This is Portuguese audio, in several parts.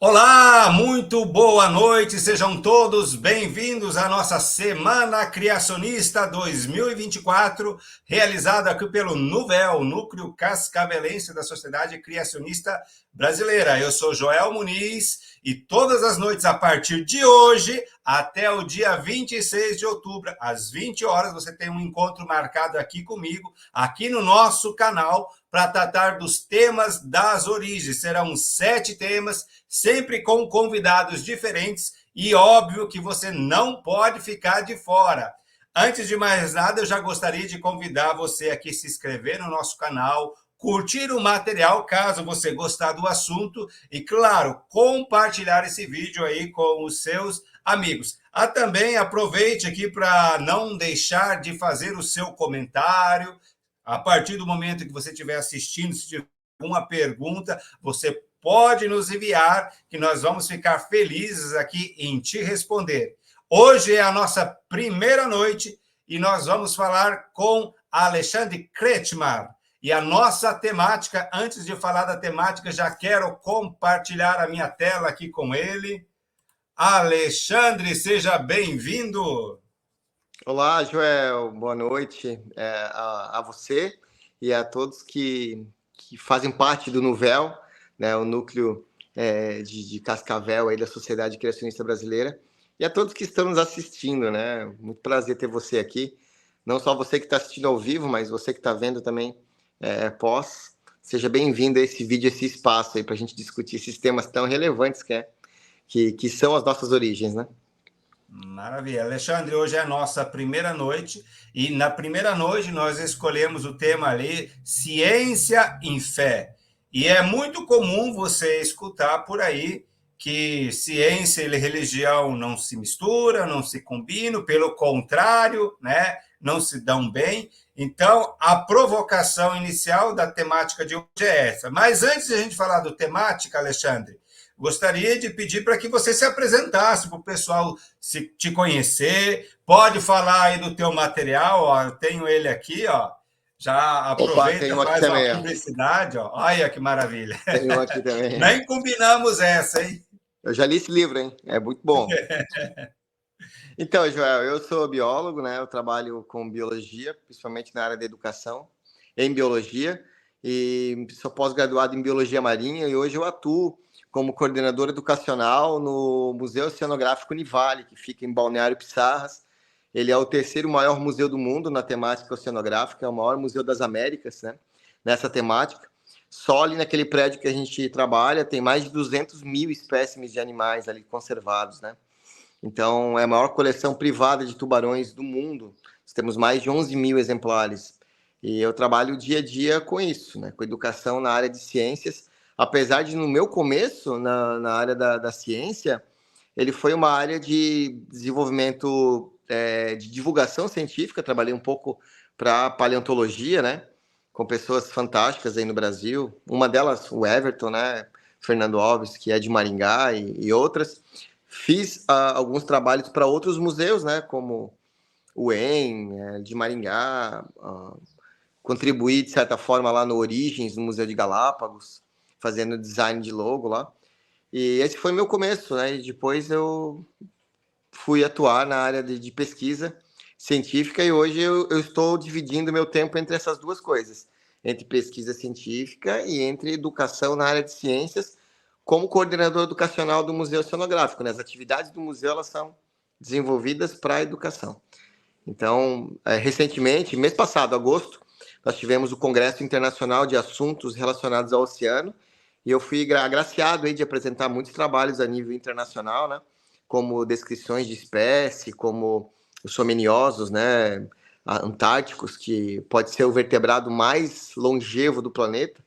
Olá, muito boa noite, sejam todos bem-vindos à nossa Semana Criacionista 2024, realizada aqui pelo NUVEL, Núcleo Cascavelense da Sociedade Criacionista Brasileira. Eu sou Joel Muniz e todas as noites, a partir de hoje até o dia 26 de outubro, às 20 horas, você tem um encontro marcado aqui comigo, aqui no nosso canal, para tratar dos temas das origens. Serão 7 temas, sempre com convidados diferentes e óbvio que você não pode ficar de fora. Antes de mais nada, eu já gostaria de convidar você aqui a se inscrever no nosso canal, curtir o material caso você gostar do assunto e, claro, compartilhar esse vídeo aí com os seus amigos. Também aproveite aqui para não deixar de fazer o seu comentário. A partir do momento que você estiver assistindo, se tiver alguma pergunta, você pode nos enviar, que nós vamos ficar felizes aqui em te responder. Hoje é a nossa primeira noite e nós vamos falar com Alexandre Kretschmar. E a nossa temática, antes de falar da temática, já quero compartilhar a minha tela aqui com ele. Alexandre, seja bem-vindo. Olá, Joel, boa noite a você e a todos que fazem parte do NUVEL, né, o núcleo de Cascavel aí da Sociedade Criacionista Brasileira, e a todos que estão nos assistindo, né? Muito prazer ter você aqui, não só você que está assistindo ao vivo, mas você que está vendo também pós. Seja bem-vindo a esse vídeo, esse espaço aí para a gente discutir esses temas tão relevantes que são as nossas origens, né? Maravilha. Alexandre, hoje é a nossa primeira noite e na primeira noite nós escolhemos o tema ali, ciência em fé. E é muito comum você escutar por aí que ciência e religião não se misturam, não se combinam, pelo contrário, né, não se dão bem. Então, a provocação inicial da temática de hoje é essa. Mas antes de a gente falar do temática, Alexandre, gostaria de pedir para que você se apresentasse para o pessoal te conhecer. Pode falar aí do teu material, ó, eu tenho ele aqui, ó. Já Opa, aproveita, tem um aqui faz uma também, ó. publicidade, ó. Olha que maravilha. Tem um aqui também. Nem combinamos essa, hein? Eu já li esse livro, hein? É muito bom. Então, Joel, eu sou biólogo, né? Eu trabalho com biologia, principalmente na área da educação, em biologia, e sou pós-graduado em biologia marinha e hoje eu atuo como coordenador educacional no Museu Oceanográfico Univale, que fica em Balneário Pissarras. Ele é o terceiro maior museu do mundo na temática oceanográfica, é o maior museu das Américas, né? Nessa temática. Só ali naquele prédio que a gente trabalha tem mais de 200 mil espécimes de animais ali conservados, né? Então, é a maior coleção privada de tubarões do mundo. Nós temos mais de 11 mil exemplares. E eu trabalho dia a dia com isso, né? Com educação na área de ciências. Apesar de, no meu começo, na área da ciência, ele foi uma área de desenvolvimento, de divulgação científica. Trabalhei um pouco para paleontologia, né? Com pessoas fantásticas aí no Brasil. Uma delas, o Everton, né? Fernando Alves, que é de Maringá, e outras. Fiz alguns trabalhos para outros museus, né, como o EM, de Maringá, contribuí, de certa forma, lá no Origens, no Museu de Galápagos, fazendo design de logo lá. E esse foi meu começo, né, e depois eu fui atuar na área de pesquisa científica e hoje eu estou dividindo meu tempo entre essas duas coisas, entre pesquisa científica e entre educação na área de ciências, como coordenador educacional do Museu Oceanográfico, né? As atividades do museu elas são desenvolvidas para a educação. Então, recentemente, mês passado, agosto, nós tivemos o Congresso Internacional de Assuntos Relacionados ao Oceano e eu fui agraciado aí de apresentar muitos trabalhos a nível internacional, né? Como descrições de espécie, como os someniosos, né? Antárticos, que pode ser o vertebrado mais longevo do planeta,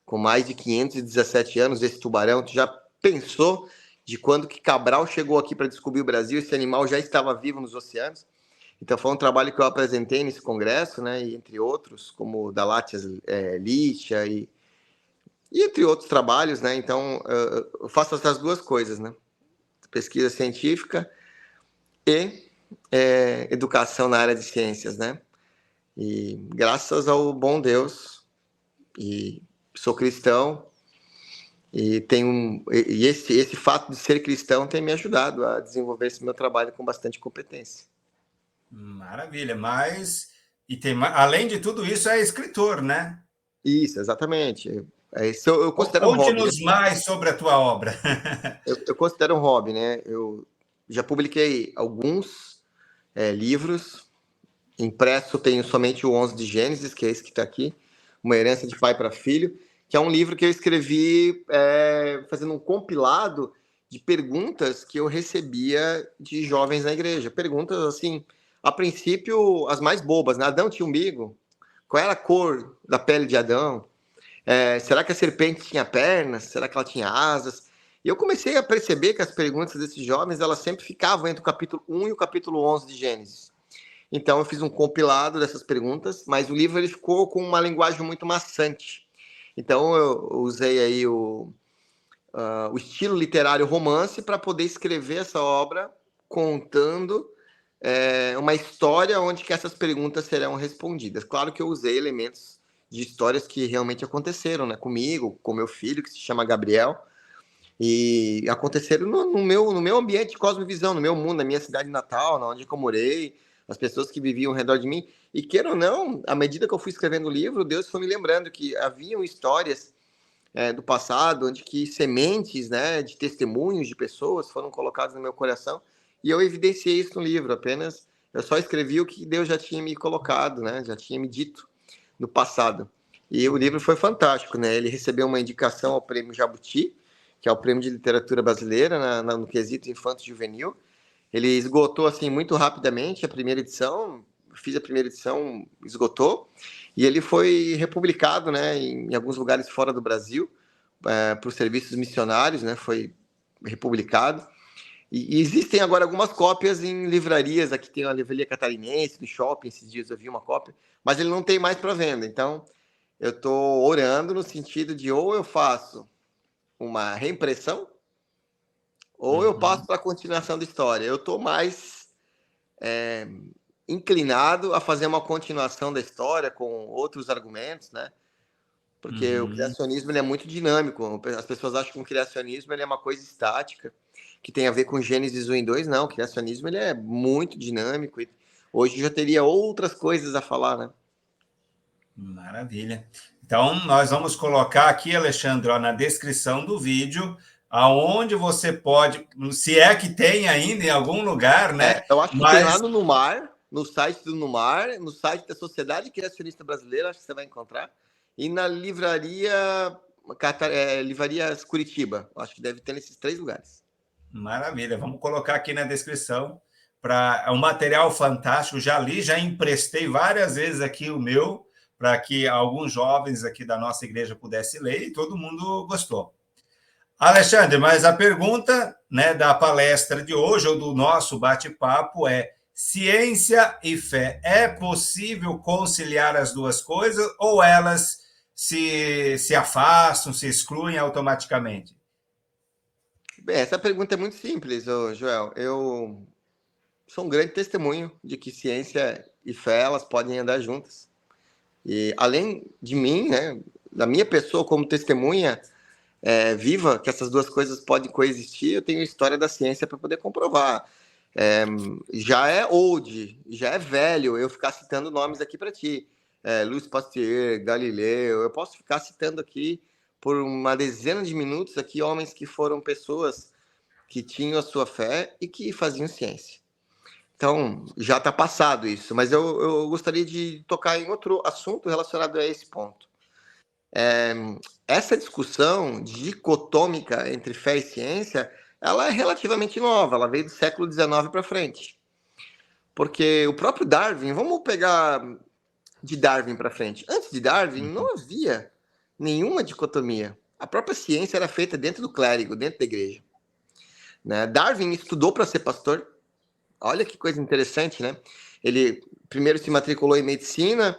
com mais de 517 anos, esse tubarão. Tu já pensou de quando que Cabral chegou aqui para descobrir o Brasil? Esse animal já estava vivo nos oceanos. Então foi um trabalho que eu apresentei nesse congresso, né? E entre outros, como o da Látias litia e entre outros trabalhos, né? Então eu faço essas duas coisas, né? Pesquisa científica e educação na área de ciências, né? E graças ao bom Deus, e sou cristão, E esse fato de ser cristão tem me ajudado a desenvolver esse meu trabalho com bastante competência. Maravilha, mas além de tudo isso, é escritor, né? Isso, exatamente. Isso eu considero um hobby, né? Conte-nos mais sobre a tua obra. Eu considero um hobby, né? Eu já publiquei alguns livros. Impresso tenho somente o 11 de Gênesis, que é esse que está aqui, Uma Herança de Pai para Filho, que é um livro que eu escrevi fazendo um compilado de perguntas que eu recebia de jovens na igreja. Perguntas, assim, a princípio, as mais bobas, né? Adão tinha umbigo? Qual era a cor da pele de Adão? Será que a serpente tinha pernas? Será que ela tinha asas? E eu comecei a perceber que as perguntas desses jovens, elas sempre ficavam entre o capítulo 1 e o capítulo 11 de Gênesis. Então eu fiz um compilado dessas perguntas, mas o livro ele ficou com uma linguagem muito maçante. Então eu usei aí o estilo literário romance para poder escrever essa obra contando uma história onde que essas perguntas serão respondidas. Claro que eu usei elementos de histórias que realmente aconteceram, né, comigo, com meu filho, que se chama Gabriel, e aconteceram no meu ambiente de cosmovisão, no meu mundo, na minha cidade natal, na onde eu morei, as pessoas que viviam ao redor de mim. E queira ou não, à medida que eu fui escrevendo o livro, Deus foi me lembrando que haviam histórias do passado, onde que sementes, né, de testemunhos de pessoas foram colocadas no meu coração, e eu evidenciei isso no livro. Apenas eu só escrevi o que Deus já tinha me colocado, né, já tinha me dito no passado. E o livro foi fantástico, né? Ele recebeu uma indicação ao Prêmio Jabuti, que é o Prêmio de Literatura Brasileira, no quesito infanto-juvenil. Ele esgotou, assim, muito rapidamente a primeira edição, fiz a primeira edição, esgotou, e ele foi republicado, né, em alguns lugares fora do Brasil, por serviços missionários, né, foi republicado. E existem agora algumas cópias em livrarias, aqui tem uma livraria catarinense, no shopping, esses dias eu vi uma cópia, mas ele não tem mais para venda. Então, eu estou orando no sentido de ou eu faço uma reimpressão, ou eu passo para a continuação da história. Eu estou mais inclinado a fazer uma continuação da história com outros argumentos, né? Porque o criacionismo ele é muito dinâmico. As pessoas acham que o criacionismo ele é uma coisa estática, que tem a ver com Gênesis 1 e 2. Não, o criacionismo ele é muito dinâmico. E hoje já teria outras coisas a falar, né? Maravilha. Então, nós vamos colocar aqui, Alexandre, ó, na descrição do vídeo, aonde você pode, se é que tem ainda em algum lugar, né? Eu acho que tem lá no Numar, no site do Numar, no site da Sociedade Criacionista Brasileira, acho que você vai encontrar, e na Livrarias Curitiba. Acho que deve ter nesses 3 lugares. Maravilha. Vamos colocar aqui na descrição. É um material fantástico. Já li, já emprestei várias vezes aqui o meu, para que alguns jovens aqui da nossa igreja pudessem ler, e todo mundo gostou. Alexandre, mas a pergunta, né, da palestra de hoje, ou do nosso bate-papo, é: ciência e fé, é possível conciliar as duas coisas ou elas se afastam, se excluem automaticamente? Bem, essa pergunta é muito simples, Joel. Eu sou um grande testemunho de que ciência e fé elas podem andar juntas. E além de mim, né, da minha pessoa como testemunha viva, que essas duas coisas podem coexistir, eu tenho a história da ciência para poder comprovar. Já é old, já é velho eu ficar citando nomes aqui para ti. Louis Pasteur, Galileu, eu posso ficar citando aqui por uma dezena de minutos aqui homens que foram pessoas que tinham a sua fé e que faziam ciência. Então, já está passado isso, mas eu gostaria de tocar em outro assunto relacionado a esse ponto. Essa discussão dicotômica entre fé e ciência, ela é relativamente nova, ela veio do século XIX para frente. Porque o próprio Darwin, vamos pegar de Darwin para frente. Antes de Darwin, não havia nenhuma dicotomia. A própria ciência era feita dentro do clérigo, dentro da igreja. Né? Darwin estudou para ser pastor. Olha que coisa interessante, né? Ele primeiro se matriculou em medicina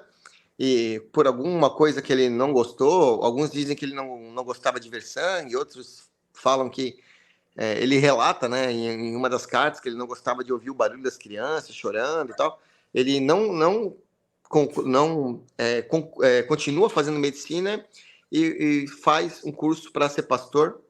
e por alguma coisa que ele não gostou, alguns dizem que ele não gostava de ver sangue, outros falam que ele relata, né, em uma das cartas que ele não gostava de ouvir o barulho das crianças chorando e tal. Ele não continua fazendo medicina e faz um curso para ser pastor,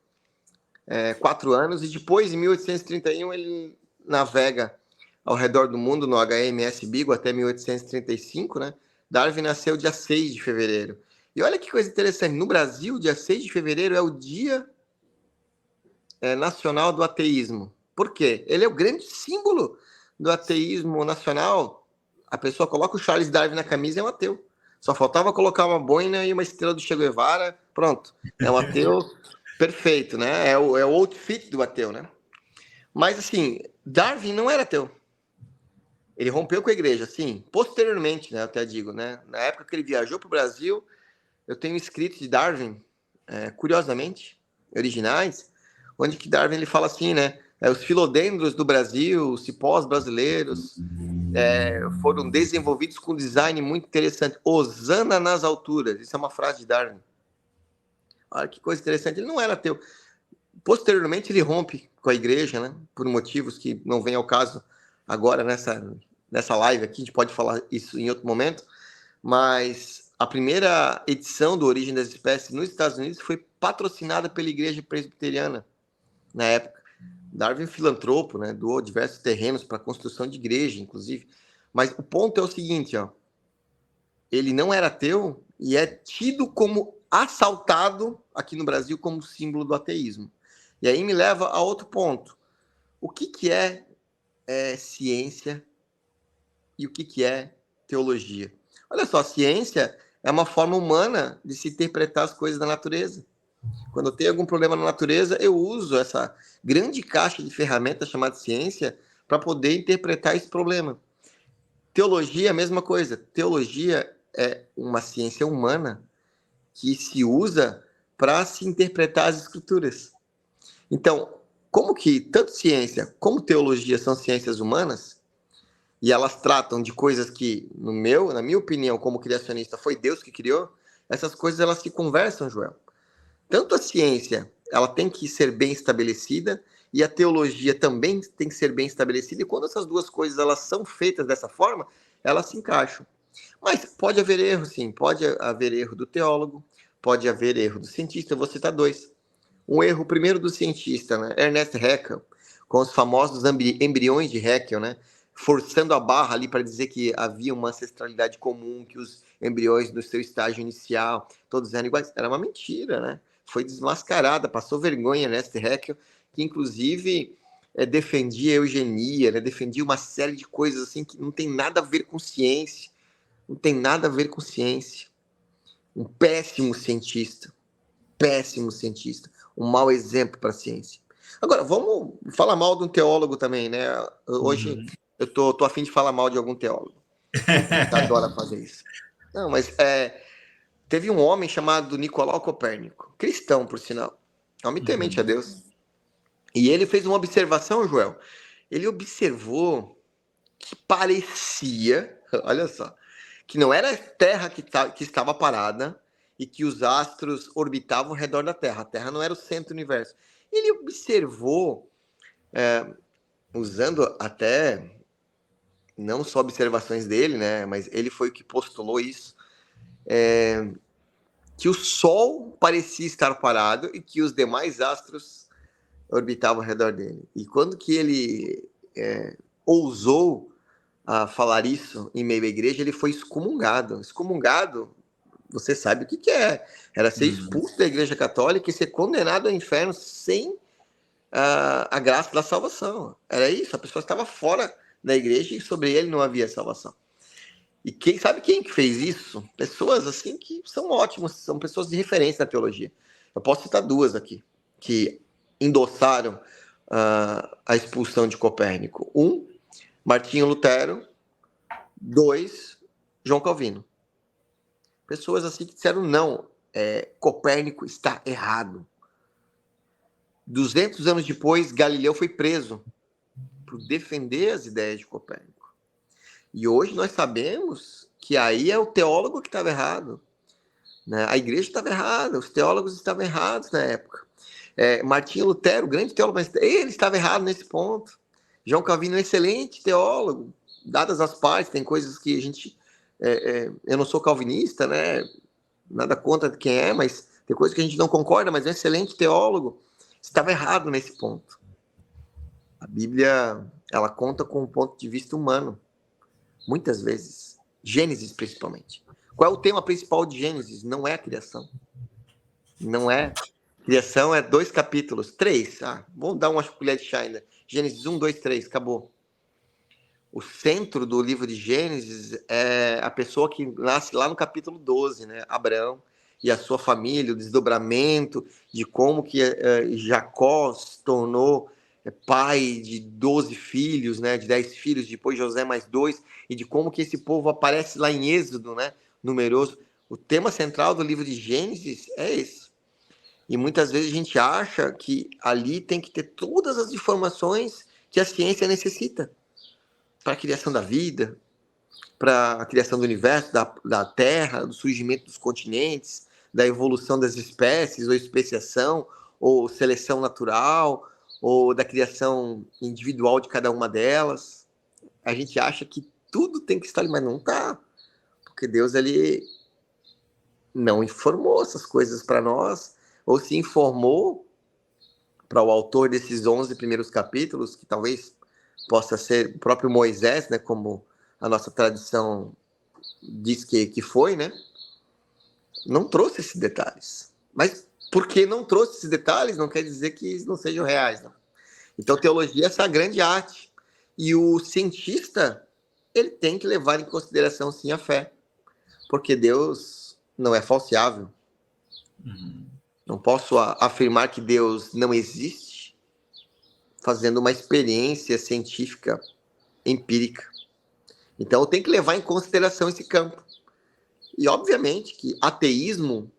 4 anos, e depois, em 1831, ele navega ao redor do mundo no HMS Beagle até 1835, né? Darwin nasceu dia 6 de fevereiro. E olha que coisa interessante, no Brasil, dia 6 de fevereiro é o Dia Nacional do Ateísmo. Por quê? Ele é o grande símbolo do ateísmo nacional. A pessoa coloca o Charles Darwin na camisa e é um ateu. Só faltava colocar uma boina e uma estrela do Che Guevara, pronto. É um ateu perfeito, né? É o outfit do ateu, né? Mas, assim, Darwin não era ateu. Ele rompeu com a igreja, sim. Posteriormente, né? Eu até digo, né? Na época que ele viajou para o Brasil, eu tenho escritos de Darwin, curiosamente, originais, onde que Darwin ele fala assim, né? Os filodendros do Brasil, os cipós brasileiros, foram desenvolvidos com um design muito interessante. Hosana nas alturas. Isso é uma frase de Darwin. Olha que coisa interessante. Ele não era ateu. Posteriormente, ele rompe com a igreja, né? Por motivos que não vem ao caso agora nessa live aqui. A gente pode falar isso em outro momento. Mas a primeira edição do Origem das Espécies nos Estados Unidos foi patrocinada pela igreja presbiteriana na época. Darwin, filantropo, né, doou diversos terrenos para a construção de igreja, inclusive. Mas o ponto é o seguinte, ó, ele não era ateu e é tido como assaltado aqui no Brasil como símbolo do ateísmo. E aí me leva a outro ponto. O que é ciência e o que é teologia? Olha só, a ciência é uma forma humana de se interpretar as coisas da natureza. Quando eu tenho algum problema na natureza, eu uso essa grande caixa de ferramentas chamada ciência para poder interpretar esse problema. Teologia é a mesma coisa. Teologia é uma ciência humana que se usa para se interpretar as escrituras. Então, como que tanto ciência como teologia são ciências humanas, e elas tratam de coisas que, na minha opinião, como criacionista, foi Deus que criou, essas coisas elas se conversam, Joel. Tanto a ciência, ela tem que ser bem estabelecida, e a teologia também tem que ser bem estabelecida, e quando essas duas coisas elas são feitas dessa forma, elas se encaixam. Mas pode haver erro, sim, pode haver erro do teólogo, pode haver erro do cientista, eu vou citar 2. Um erro primeiro do cientista, né? Ernest Haeckel, com os famosos embriões de Haeckel, né? Forçando a barra ali para dizer que havia uma ancestralidade comum, que os embriões do seu estágio inicial, todos eram iguais. Era uma mentira, né? Foi desmascarada, passou vergonha Ernest Haeckel, que inclusive defendia a eugenia, né? Defendia uma série de coisas assim que não tem nada a ver com ciência. Não tem nada a ver com ciência. Um péssimo cientista. Péssimo cientista. Um mau exemplo para a ciência. Agora, vamos falar mal de um teólogo também, né? Hoje eu tô a fim de falar mal de algum teólogo. Eu adoro fazer isso. Não, mas teve um homem chamado Nicolau Copérnico, cristão, por sinal, homem temente a Deus. E ele fez uma observação, Joel. Ele observou que parecia, olha só, que não era a Terra que estava parada e que os astros orbitavam ao redor da Terra. A Terra não era o centro do universo. Ele observou, usando até não só observações dele, né, mas ele foi o que postulou isso, que o Sol parecia estar parado e que os demais astros orbitavam ao redor dele. E quando que ele ousou falar isso em meio à igreja, ele foi excomungado. Excomungado, você sabe o que é. Era ser expulso da igreja católica e ser condenado ao inferno sem a graça da salvação. Era isso, a pessoa estava fora da igreja e sobre ele não havia salvação. E sabe quem que fez isso? Pessoas assim que são ótimas, são pessoas de referência na teologia. Eu posso citar 2 aqui, que endossaram a expulsão de Copérnico. 1, Martinho Lutero. 2, João Calvino. Pessoas assim que disseram não, Copérnico está errado. 200 anos depois, Galileu foi preso por defender as ideias de Copérnico. E hoje nós sabemos que aí é o teólogo que estava errado, né? A igreja estava errada, os teólogos estavam errados na época. Martinho Lutero, grande teólogo, mas ele estava errado nesse ponto. João Calvino, excelente teólogo, dadas as partes, tem coisas que a gente... eu não sou calvinista, né? nada contra quem é, mas tem coisa que a gente não concorda, mas é um excelente teólogo, estava errado nesse ponto. A Bíblia, ela conta com um ponto de vista humano, muitas vezes. Gênesis, principalmente. Qual é o tema principal de Gênesis? Não é a criação. Não é. Criação é 2 capítulos. 3. Vamos dar uma colher de chá ainda. Gênesis 1, 2, 3. Acabou. O centro do livro de Gênesis é a pessoa que nasce lá no capítulo 12, né? Abraão e a sua família, o desdobramento de como que Jacó se tornou pai de 12 filhos, né? De 10 filhos, depois José mais 2, e de como que esse povo aparece lá em Êxodo, né? Numeroso. O tema central do livro de Gênesis é esse. E muitas vezes a gente acha que ali tem que ter todas as informações que a ciência necessita para a criação da vida, para a criação do universo, da Terra, do surgimento dos continentes, da evolução das espécies, ou especiação, ou seleção natural, ou da criação individual de cada uma delas. A gente acha que tudo tem que estar ali, mas não está. Porque Deus, ele não informou essas coisas para nós, ou se informou para o autor desses 11 primeiros capítulos, que talvez possa ser o próprio Moisés, né, como a nossa tradição diz que foi, né? Não trouxe esses detalhes. Mas porque não trouxe esses detalhes, não quer dizer que eles não sejam reais, não. Então, teologia é essa grande arte. E o cientista, ele tem que levar em consideração, sim, a fé. Porque Deus não é falseável. Não posso afirmar que Deus não existe fazendo uma experiência científica empírica. Então, eu tenho que levar em consideração esse campo. E, obviamente, que ateísmo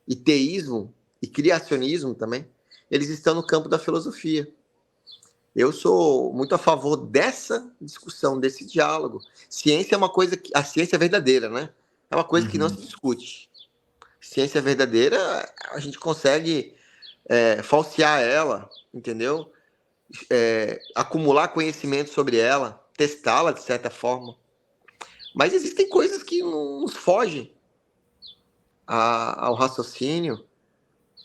e teísmo e criacionismo também, eles estão no campo da filosofia. Eu sou muito a favor dessa discussão, desse diálogo. Ciência é uma coisa que... A ciência é verdadeira, né? É uma coisa que não se discute. Ciência verdadeira, a gente consegue falsear ela, entendeu? Acumular conhecimento sobre ela, testá-la de certa forma. Mas existem coisas que nos fogem ao raciocínio,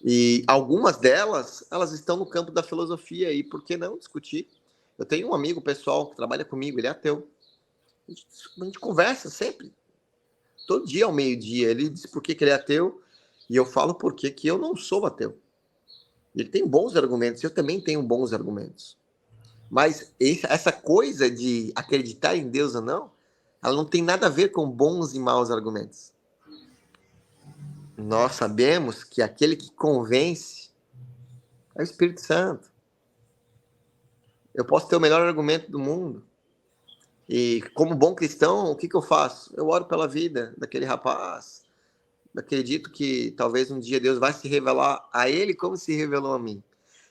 e algumas delas, elas estão no campo da filosofia, e por que não discutir? Eu tenho um amigo pessoal que trabalha comigo, ele é ateu. A gente conversa sempre, todo dia ao meio-dia. Ele diz por que ele é ateu, e eu falo por que eu não sou ateu. Ele tem bons argumentos, eu também tenho bons argumentos. Mas essa coisa de acreditar em Deus ou não, ela não tem nada a ver com bons e maus argumentos. Nós sabemos que aquele que convence é o Espírito Santo. Eu posso ter o melhor argumento do mundo. E como bom cristão, o que eu faço? Eu oro pela vida daquele rapaz. Acredito que talvez um dia Deus vai se revelar a ele como se revelou a mim.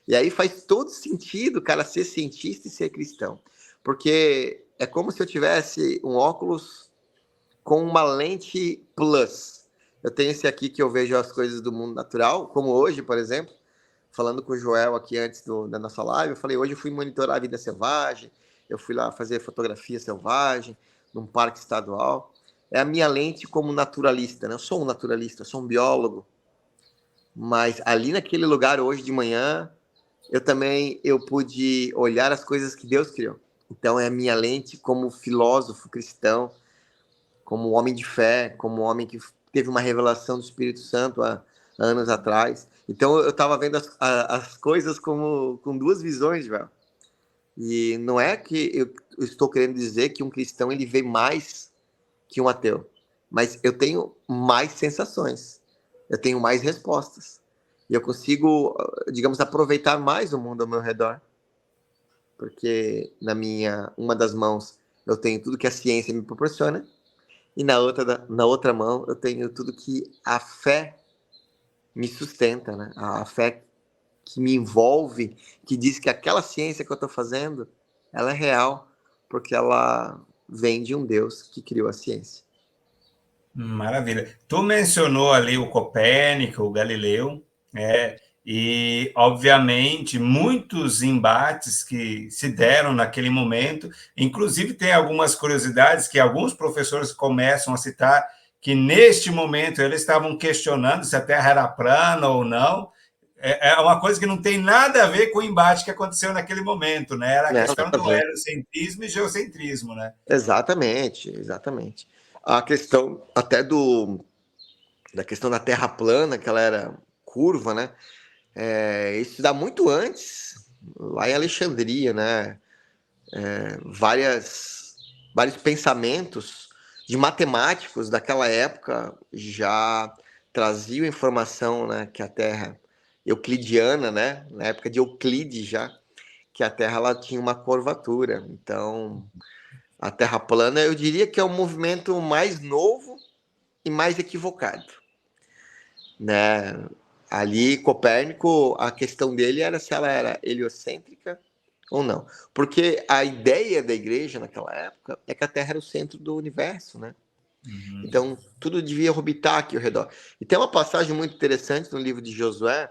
E aí faz todo sentido, cara, ser cientista e ser cristão. Porque é como se eu tivesse um óculos com uma lente plus. Eu tenho esse aqui que eu vejo as coisas do mundo natural, como hoje, por exemplo, falando com o Joel aqui antes da nossa live, eu falei, hoje eu fui monitorar a vida selvagem, eu fui lá fazer fotografia selvagem, num parque estadual. É a minha lente como naturalista, né? Eu sou um naturalista, eu sou um biólogo, mas ali naquele lugar hoje de manhã, eu pude olhar as coisas que Deus criou. Então é a minha lente como filósofo cristão, como homem de fé, como homem que teve uma revelação do Espírito Santo há anos atrás. Então eu estava vendo as coisas com duas visões, velho. E não é que eu estou querendo dizer que um cristão ele vê mais que um ateu, mas eu tenho mais sensações, eu tenho mais respostas, e eu consigo, digamos, aproveitar mais o mundo ao meu redor, porque uma das mãos eu tenho tudo que a ciência me proporciona, e na outra mão eu tenho tudo que a fé me sustenta, né? A fé que me envolve, que diz que aquela ciência que eu estou fazendo, ela é real, porque ela vem de um Deus que criou a ciência. Maravilha. Tu mencionou ali o Copérnico, o Galileu, e, obviamente, muitos embates que se deram naquele momento, inclusive tem algumas curiosidades que alguns professores começam a citar, que neste momento eles estavam questionando se a Terra era plana ou não. É uma coisa que não tem nada a ver com o embate que aconteceu naquele momento, né? Era a Não, questão nada a do ver. heliocentrismo e geocentrismo, né? Exatamente, exatamente. A questão até da questão da Terra plana, que ela era curva, né? Isso dá muito antes, lá em Alexandria, né? Vários pensamentos de matemáticos daquela época já traziam informação, né, que a Terra euclidiana, né, na época de Euclides já, que a Terra ela tinha uma curvatura. Então, a Terra plana, eu diria que é o movimento mais novo e mais equivocado, né? Ali, Copérnico, a questão dele era se ela era heliocêntrica ou não. Porque a ideia da igreja naquela época é que a Terra era o centro do universo, né? Uhum. Então, tudo devia orbitar aqui ao redor. E tem uma passagem muito interessante no livro de Josué,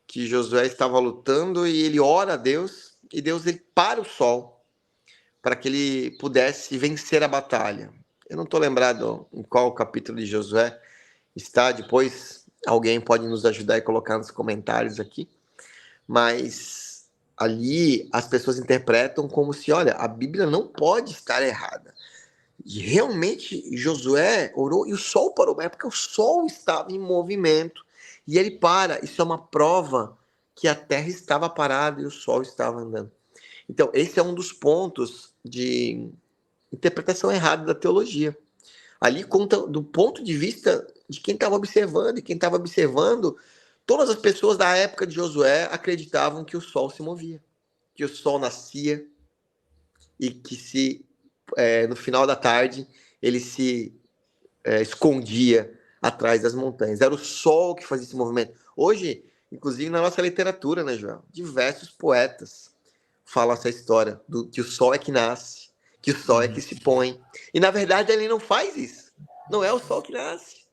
que Josué estava lutando e ele ora a Deus, e Deus ele para o sol para que ele pudesse vencer a batalha. Eu não estou lembrado em qual capítulo de Josué está, depois alguém pode nos ajudar e colocar nos comentários aqui, mas ali as pessoas interpretam como se, olha, a Bíblia não pode estar errada. E realmente Josué orou e o sol parou, é porque o sol estava em movimento e ele para. Isso é uma prova que a terra estava parada e o sol estava andando. Então, esse é um dos pontos de interpretação errada da teologia. Ali conta do ponto de vista de quem estava observando, e quem estava observando, todas as pessoas da época de Josué acreditavam que o sol se movia, que o sol nascia e que no final da tarde ele se escondia atrás das montanhas. Era o sol que fazia esse movimento. Hoje, inclusive na nossa literatura, né, Joel? Diversos poetas falam essa história do que o sol é que nasce, que o sol é que se põe. E na verdade ele não faz isso. Não é o sol que nasce.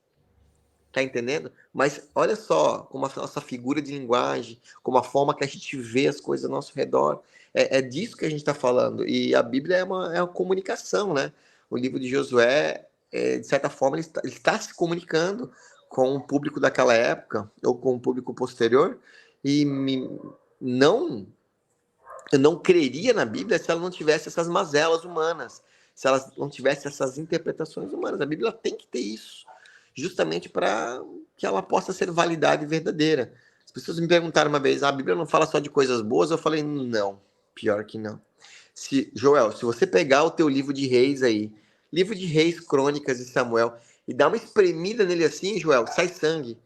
Tá entendendo? Mas olha só como a nossa figura de linguagem, como a forma que a gente vê as coisas ao nosso redor. É disso que a gente está falando. E a Bíblia é uma comunicação, né? O livro de Josué, de certa forma, ele está se comunicando com o público daquela época, ou com o público posterior, e não, eu não creria na Bíblia se ela não tivesse essas mazelas humanas, se ela não tivesse essas interpretações humanas. A Bíblia tem que ter isso justamente para que ela possa ser validada e verdadeira. As pessoas me perguntaram uma vez, a Bíblia não fala só de coisas boas? Eu falei, não, pior que não. Joel, se você pegar o teu livro de Reis aí, livro de Reis, Crônicas e Samuel, e dar uma espremida nele assim, Joel, sai sangue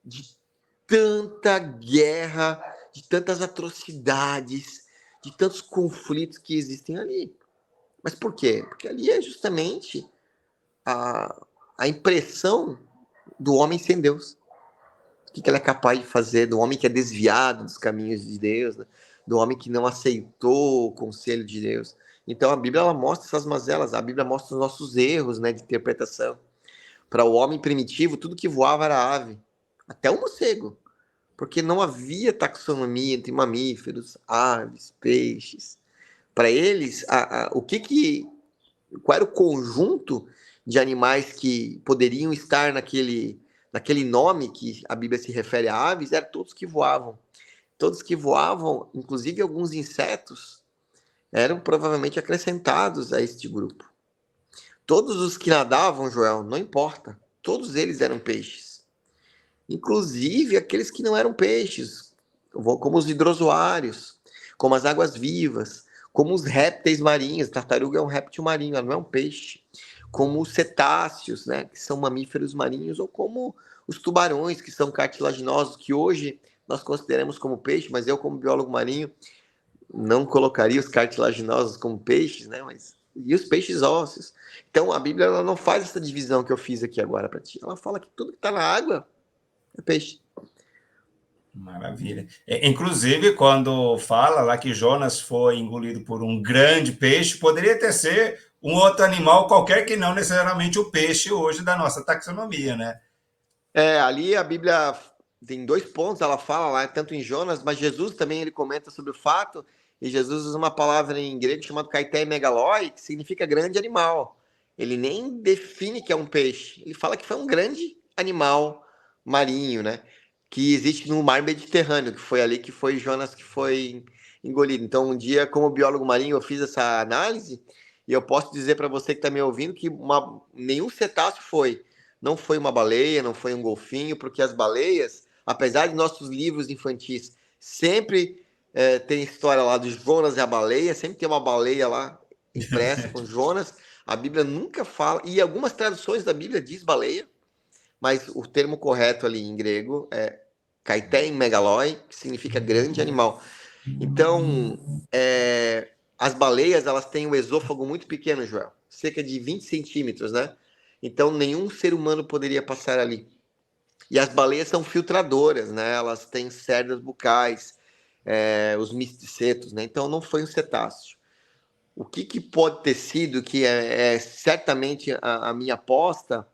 de tanta guerra, de tantas atrocidades, de tantos conflitos que existem ali. Mas por quê? Porque ali é justamente a, a impressão do homem sem Deus. O que ele é capaz de fazer, do homem que é desviado dos caminhos de Deus, né? Do homem que não aceitou o conselho de Deus. Então a Bíblia ela mostra essas mazelas, a Bíblia mostra os nossos erros, né, de interpretação. Para o homem primitivo, tudo que voava era ave, até o morcego, porque não havia taxonomia entre mamíferos, aves, peixes. Para eles, qual era o conjunto de animais que poderiam estar naquele nome que a Bíblia se refere a aves, eram todos que voavam. Todos que voavam, inclusive alguns insetos, eram provavelmente acrescentados a este grupo. Todos os que nadavam, Joel, não importa, todos eles eram peixes. Inclusive aqueles que não eram peixes, como os hidrozoários, como as águas-vivas, como os répteis marinhos. Tartaruga é um réptil marinho, ela não é um peixe. Como os cetáceos, né, que são mamíferos marinhos, ou como os tubarões, que são cartilaginosos, que hoje nós consideramos como peixe, mas eu, como biólogo marinho, não colocaria os cartilaginosos como peixes, né? E os peixes ósseos. Então a Bíblia ela não faz essa divisão que eu fiz aqui agora para ti. Ela fala que tudo que está na água é peixe. Maravilha. Inclusive, quando fala lá que Jonas foi engolido por um grande peixe, poderia até ser um outro animal qualquer que não necessariamente o peixe hoje da nossa taxonomia, né? Ali a Bíblia tem 2 pontos, ela fala lá, tanto em Jonas, mas Jesus também ele comenta sobre o fato, e Jesus usa uma palavra em grego chamada kaitai megaloi, que significa grande animal. ele nem define que é um peixe. Ele fala que foi um grande animal marinho, né? Que existe no mar Mediterrâneo, que foi ali que foi Jonas que foi engolido. Então, um dia, como biólogo marinho, eu fiz essa análise e eu posso dizer para você que está me ouvindo que nenhum cetáceo foi. Não foi uma baleia, não foi um golfinho, porque as baleias, apesar de nossos livros infantis sempre tem história lá do Jonas e a baleia, sempre tem uma baleia lá impressa com Jonas, a Bíblia nunca fala, e algumas traduções da Bíblia diz baleia, mas o termo correto ali em grego é kaitein megaloi, que significa grande animal. Então, as baleias, elas têm um esôfago muito pequeno, Joel, cerca de 20 centímetros, né? Então, nenhum ser humano poderia passar ali. E as baleias são filtradoras, né? Elas têm cerdas bucais, os misticetos, né? Então, não foi um cetáceo. O que pode ter sido, que é certamente a minha aposta,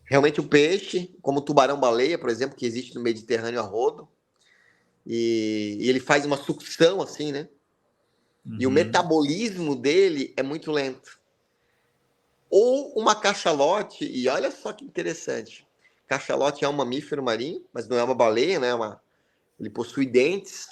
realmente o peixe, como o tubarão-baleia, por exemplo, que existe no Mediterrâneo a rodo, e ele faz uma sucção assim, né? E o metabolismo dele é muito lento. Ou uma cachalote, e olha só que interessante, cachalote é um mamífero marinho, mas não é uma baleia, né? Ele possui dentes,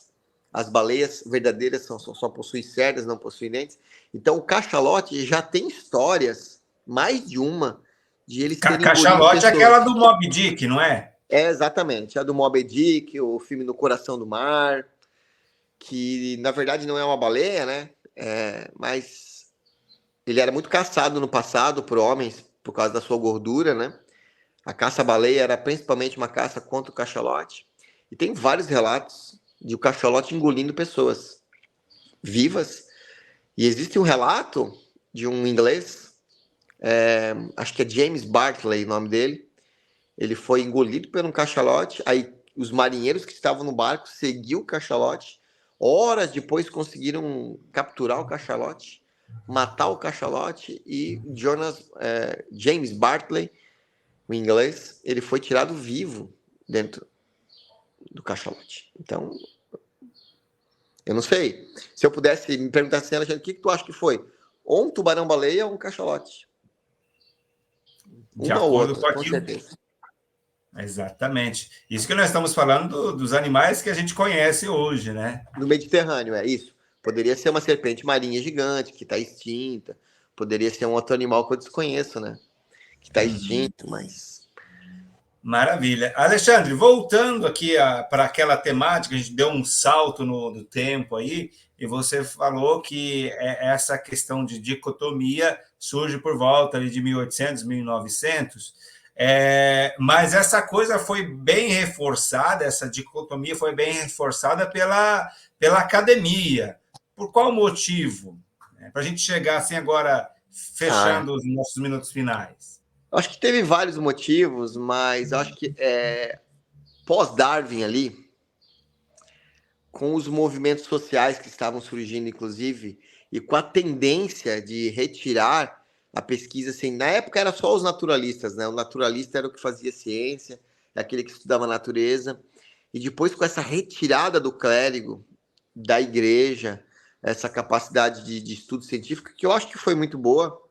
as baleias verdadeiras só possuem cerdas, não possuem dentes. Então o cachalote já tem histórias, mais de uma, de eles terem engolido Cachalote é pessoas. aquela do Moby Dick, não é? Exatamente, a do Moby Dick, o filme No Coração do Mar, que na verdade não é uma baleia, né? Mas ele era muito caçado no passado por homens por causa da sua gordura, né? A caça-baleia era principalmente uma caça contra o cachalote. E tem vários relatos de o cachalote engolindo pessoas vivas. E existe um relato de um inglês, acho que é James Bartley o nome dele. Ele foi engolido por um cachalote. Aí os marinheiros que estavam no barco seguiu o cachalote. Horas depois conseguiram capturar o cachalote, matar o cachalote e James Bartley, o inglês, ele foi tirado vivo dentro do cachalote. Então, eu não sei. Se eu pudesse me perguntar assim, Alexandre, o que tu acha que foi? Ou um tubarão-baleia ou um cachalote? De Uma ou acordo outra, com com aquilo. certeza. Exatamente. Isso que nós estamos falando dos animais que a gente conhece hoje, né? No Mediterrâneo, é isso. Poderia ser uma serpente marinha gigante, que está extinta. Poderia ser um outro animal que eu desconheço, né? Que está extinto, mas... Maravilha. Alexandre, voltando aqui para aquela temática, a gente deu um salto no tempo aí, e você falou que essa questão de dicotomia surge por volta ali de 1800, 1900, mas essa coisa foi bem reforçada, essa dicotomia foi bem reforçada pela academia. Por qual motivo? Para a gente chegar assim agora, fechando os nossos minutos finais. Acho que teve vários motivos, mas acho que pós-Darwin ali, com os movimentos sociais que estavam surgindo, inclusive, e com a tendência de retirar a pesquisa, assim, na época era só os naturalistas, né? O naturalista era o que fazia ciência, é aquele que estudava a natureza, e depois com essa retirada do clérigo, da igreja, essa capacidade de estudo científico, que eu acho que foi muito boa,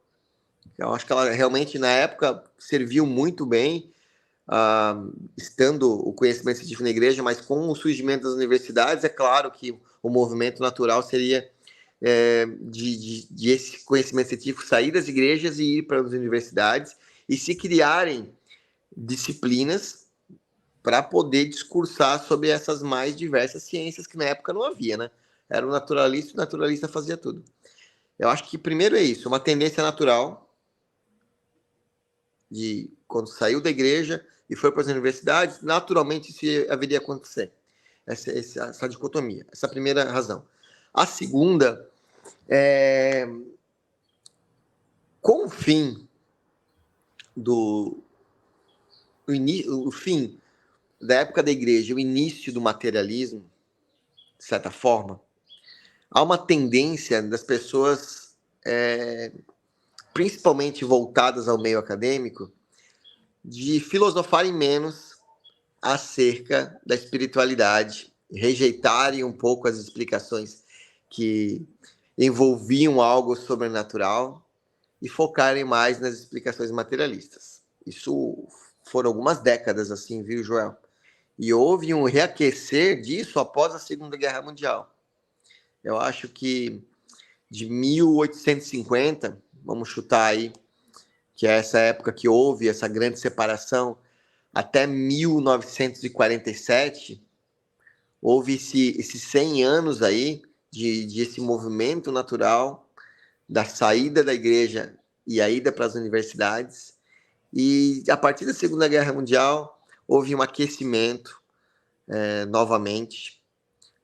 eu acho que ela realmente, na época, serviu muito bem, estando o conhecimento científico na igreja, mas com o surgimento das universidades, é claro que o movimento natural seria de esse conhecimento científico sair das igrejas e ir para as universidades e se criarem disciplinas para poder discursar sobre essas mais diversas ciências que na época não havia, né? Era o naturalista fazia tudo. Eu acho que primeiro é isso, uma tendência natural de quando saiu da igreja e foi para as universidades, naturalmente isso haveria acontecer. Essa dicotomia. Essa é a primeira razão. A segunda é com o fim o fim da época da igreja, o início do materialismo, de certa forma, há uma tendência das pessoas, principalmente voltadas ao meio acadêmico, de filosofarem menos acerca da espiritualidade, rejeitarem um pouco as explicações que envolviam algo sobrenatural e focarem mais nas explicações materialistas. Isso foram algumas décadas assim, viu, Joel? E houve um reaquecer disso após a Segunda Guerra Mundial. Eu acho que de 1850, vamos chutar aí, que é essa época que houve essa grande separação, até 1947, houve esses 100 anos aí de esse movimento natural da saída da igreja e a ida para as universidades. E a partir da Segunda Guerra Mundial, houve um aquecimento novamente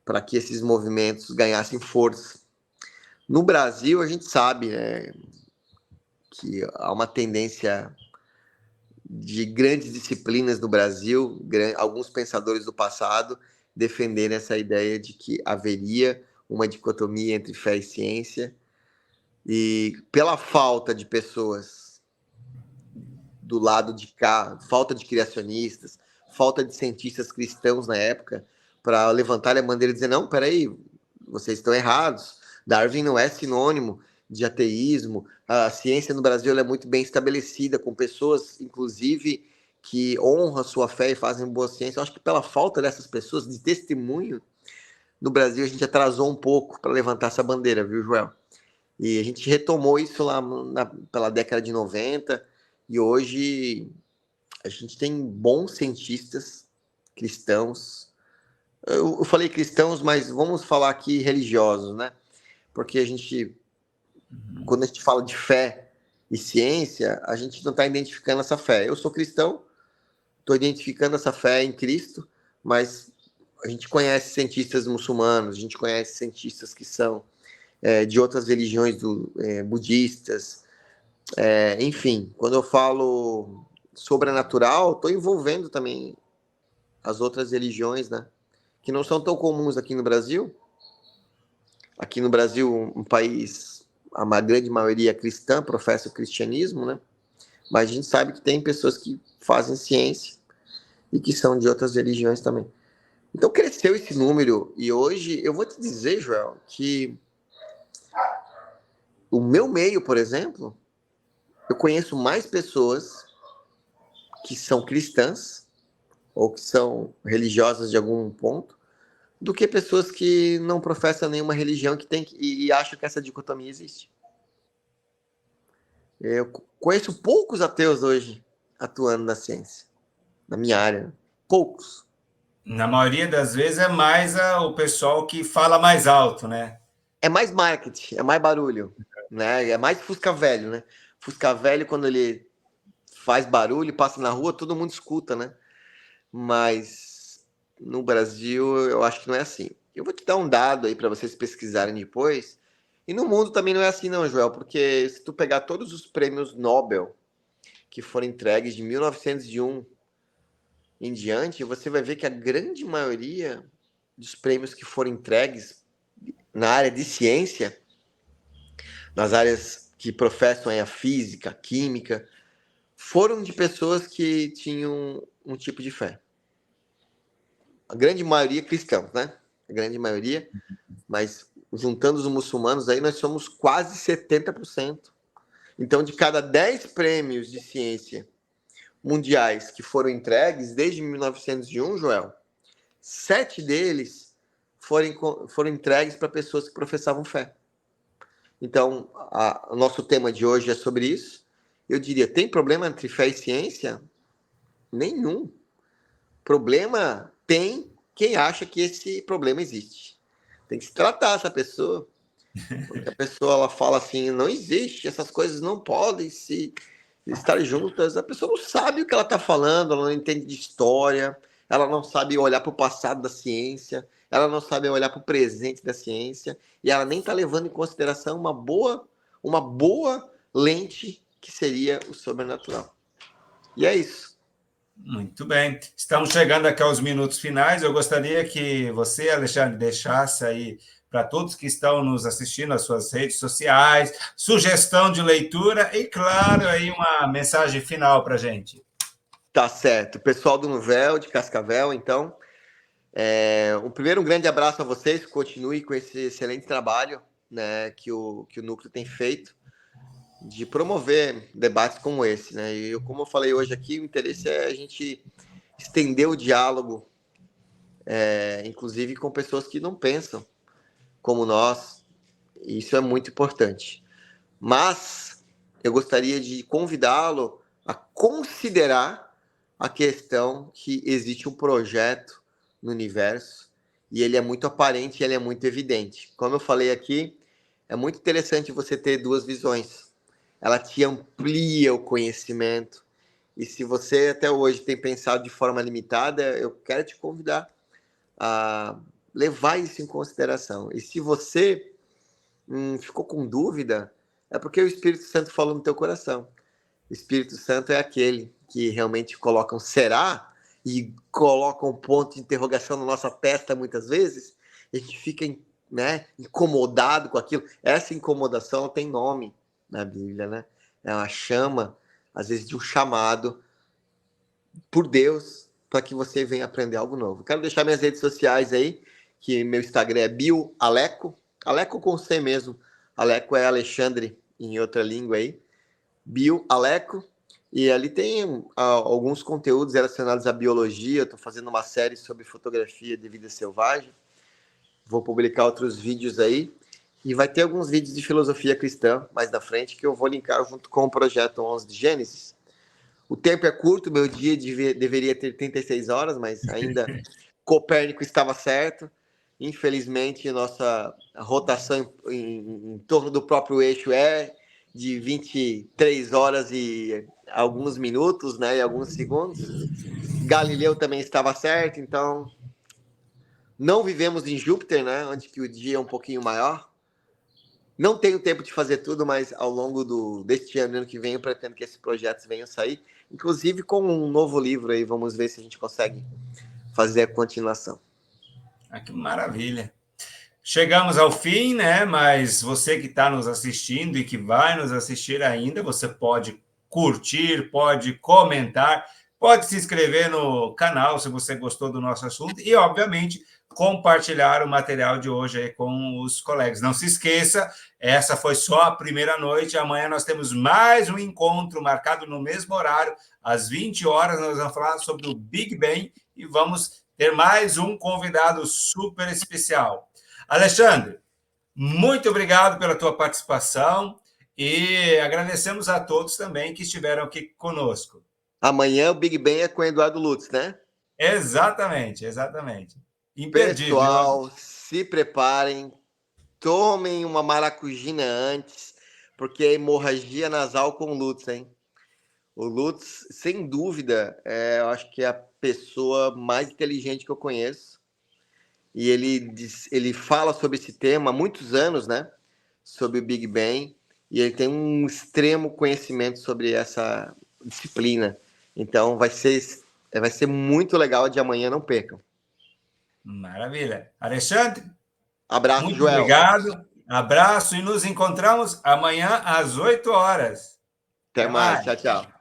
para que esses movimentos ganhassem força. No Brasil, a gente sabe, né, que há uma tendência de grandes disciplinas no Brasil, alguns pensadores do passado defenderem essa ideia de que haveria uma dicotomia entre fé e ciência, e pela falta de pessoas do lado de cá, falta de criacionistas, falta de cientistas cristãos na época, para levantar a bandeira e dizer, não, peraí, vocês estão errados, Darwin não é sinônimo de ateísmo, a ciência no Brasil é muito bem estabelecida, com pessoas, inclusive, que honram a sua fé e fazem boa ciência. Eu acho que pela falta dessas pessoas, de testemunho, no Brasil a gente atrasou um pouco para levantar essa bandeira, viu, Joel? E a gente retomou isso lá pela década de 90, e hoje a gente tem bons cientistas cristãos. Eu falei cristãos, mas vamos falar aqui religiosos, né? Porque quando a gente fala de fé e ciência, a gente não está identificando essa fé. Eu sou cristão, estou identificando essa fé em Cristo, mas a gente conhece cientistas muçulmanos, a gente conhece cientistas que são de outras religiões budistas, enfim, quando eu falo sobrenatural, estou envolvendo também as outras religiões, né? Que não são tão comuns aqui no Brasil. Aqui no Brasil, um país, a grande maioria é cristã, professa o cristianismo, né? Mas a gente sabe que tem pessoas que fazem ciência e que são de outras religiões também. Então cresceu esse número, e hoje eu vou te dizer, Joel, que o meu meio, por exemplo, eu conheço mais pessoas que são cristãs ou que são religiosas de algum ponto do que pessoas que não professam nenhuma religião e acham que essa dicotomia existe. Eu conheço poucos ateus hoje atuando na ciência, na minha área. Poucos. Na maioria das vezes é mais o pessoal que fala mais alto, né? É mais marketing, é mais barulho, né? É mais Fusca velho, né? Fusca velho, quando ele faz barulho, passa na rua, todo mundo escuta, né? Mas no Brasil, eu acho que não é assim. Eu vou te dar um dado aí para vocês pesquisarem depois. E no mundo também não é assim, não, Joel, porque se tu pegar todos os prêmios Nobel que foram entregues de 1901 em diante, você vai ver que a grande maioria dos prêmios que foram entregues na área de ciência, nas áreas que professam a física, a química, foram de pessoas que tinham um tipo de fé. A grande maioria cristãos, né? A grande maioria, mas juntando os muçulmanos aí, nós somos quase 70%. Então, de cada 10 prêmios de ciência mundiais que foram entregues desde 1901, Joel, 7 deles foram entregues para pessoas que professavam fé. Então, o nosso tema de hoje é sobre isso. Eu diria, tem problema entre fé e ciência? Nenhum. Problema tem quem acha que esse problema existe. Tem que se tratar essa pessoa. Porque a pessoa ela fala assim, não existe, essas coisas não podem se estar juntas. A pessoa não sabe o que ela está falando, ela não entende de história, ela não sabe olhar para o passado da ciência, ela não sabe olhar para o presente da ciência, e ela nem está levando em consideração uma boa lente que seria o sobrenatural. E é isso. Muito bem. Estamos chegando aqui aos minutos finais. Eu gostaria que você, Alexandre, deixasse aí para todos que estão nos assistindo as suas redes sociais, sugestão de leitura e, claro, aí uma mensagem final para a gente. Tá certo. Pessoal do Nuvel, de Cascavel, então, um grande abraço a vocês, continue com esse excelente trabalho, né, que o Núcleo tem feito. de promover debates como esse, né? E como eu falei hoje aqui, o interesse é a gente estender o diálogo, inclusive com pessoas que não pensam como nós. Isso é muito importante. Mas eu gostaria de convidá-lo a considerar a questão que existe um projeto no universo e ele é muito aparente, ele é muito evidente. Como eu falei aqui, é muito interessante você ter duas visões. Ela te amplia o conhecimento. E se você até hoje tem pensado de forma limitada, eu quero te convidar a levar isso em consideração. E se você ficou com dúvida, é porque o Espírito Santo falou no teu coração. O Espírito Santo é aquele que realmente coloca um será e coloca um ponto de interrogação na nossa testa muitas vezes, e a gente fica, né, incomodado com aquilo. Essa incomodação tem nome na Bíblia, né? É uma chama, às vezes, de um chamado por Deus para que você venha aprender algo novo. Quero deixar minhas redes sociais aí, que meu Instagram é Bio Aleco, Aleco com C mesmo. Aleco é Alexandre em outra língua aí. Bio Aleco. E ali tem alguns conteúdos relacionados à biologia. Eu estou fazendo uma série sobre fotografia de vida selvagem. Vou publicar outros vídeos aí. E vai ter alguns vídeos de filosofia cristã mais na frente que eu vou linkar junto com o projeto 11 de Gênesis. O tempo é curto, meu dia deveria ter 36 horas, mas ainda Copérnico estava certo. Infelizmente, nossa rotação em torno do próprio eixo é de 23 horas e alguns minutos, né, e alguns segundos. Galileu também estava certo, então não vivemos em Júpiter, né, onde que o dia é um pouquinho maior. Não tenho tempo de fazer tudo, mas ao longo deste ano que vem, eu pretendo que esses projetos venham sair, inclusive com um novo livro aí, vamos ver se a gente consegue fazer a continuação. Que maravilha. Chegamos ao fim, né? Mas você que está nos assistindo e que vai nos assistir ainda, você pode curtir, pode comentar, pode se inscrever no canal se você gostou do nosso assunto e, obviamente, compartilhar o material de hoje aí com os colegas. Não se esqueça, essa foi só a primeira noite. Amanhã nós temos mais um encontro marcado no mesmo horário, às 20 horas. Nós vamos falar sobre o Big Bang e vamos ter mais um convidado super especial. Alexandre, muito obrigado pela tua participação e agradecemos a todos também que estiveram aqui conosco. Amanhã o Big Bang é com o Eduardo Lutz, né? Exatamente. Imperdível. Pessoal, se preparem, tomem uma maracujina antes, porque é hemorragia nasal com o Lutz, hein? O Lutz, sem dúvida, eu acho que é a pessoa mais inteligente que eu conheço. E ele fala sobre esse tema há muitos anos, né? Sobre o Big Bang. E ele tem um extremo conhecimento sobre essa disciplina. Então, vai ser muito legal de amanhã, não percam. Maravilha. Alexandre, abraço, muito Joel. Obrigado. Abraço e nos encontramos amanhã às 8 horas. Até mais. Tchau, tchau.